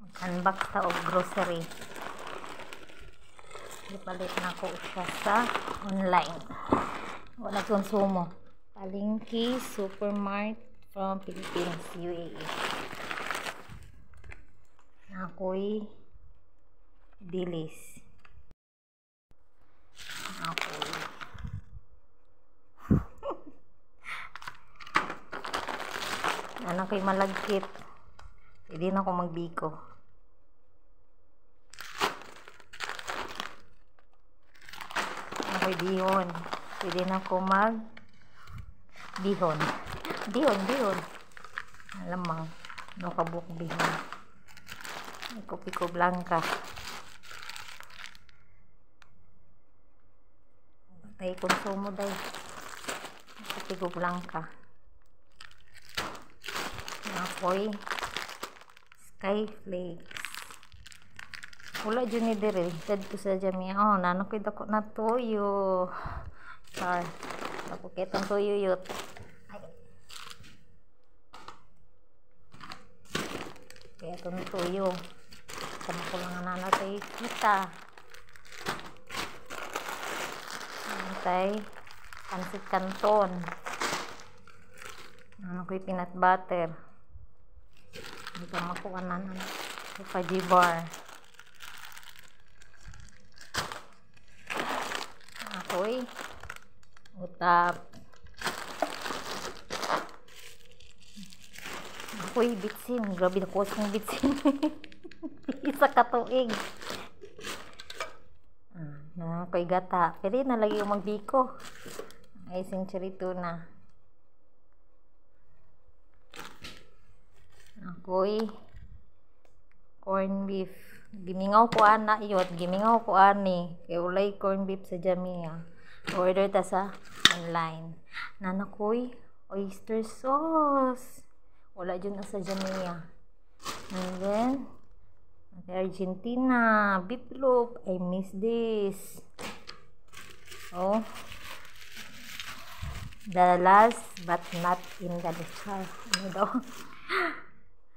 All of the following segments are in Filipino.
Mag-unbox ta og grocery. Ipalit na ko siya sa online. Wala konsumo. Palengke Supermart from Philippines, UAE. Ako'y dilis. Ako'y anak ko'y malagkit. Hindi na ako magbiko. Ako'y bihon. Hindi na ako bihon. Bihon. Alamang. No kabuk bihon. Pico blanca. Tay konsumo day. Pico blanca. Ako'y Skyflakes. Wala dyan ni dire. Sad ko sa jami. Oh, nanakid ako na toyo. Char. Ako kitang toyo yut. Kaya itong toyo. Sama ko lang nanatay kita. Nanatay pansit canton. Ano ko'y peanut butter. Ito makuha na Fudgy bar. Ako'y utap. Ako'y bitsin. Grabe na ko sa bitsin. Isa katuig. Ako'y gata. Pero na lagi yung magbiko. Ay century tuna. Ako'y corn beef. Gimingaw ko ana iyot. Gimingaw ko ani. Kaya ulay corn beef sa Jamia. Order ta sa online. Nanakoy oyster sauce. Wala dyan na sa Jamia. And then Argentina beef loaf. I miss this. Oh. The last but not in the list. Ano daw?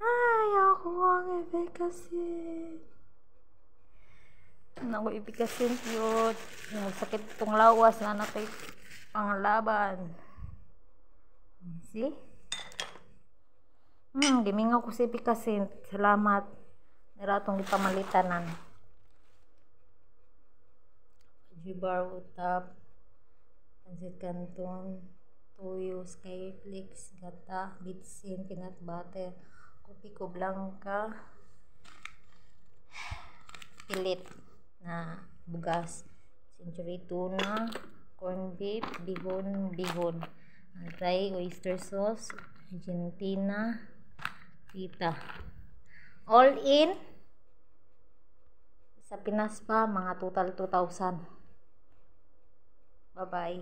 Ay, ako ang ipikasin. Ako ipikasin yun. Sakit itong lawas na napay panglaban. See? Gimingaw ko si ipikasin. Salamat. Naratong ipamalitanan. Fudgy bar, utap, pansit canton, toyo, Skyflakes, gata, bitsin, peanut butter, Pico blanca, pilit na bugas, century tuna, corn beef, bihon, antay oyster sauce, Argentina, pita. All in sa Pinas pa mga total 2,000. Bye bye.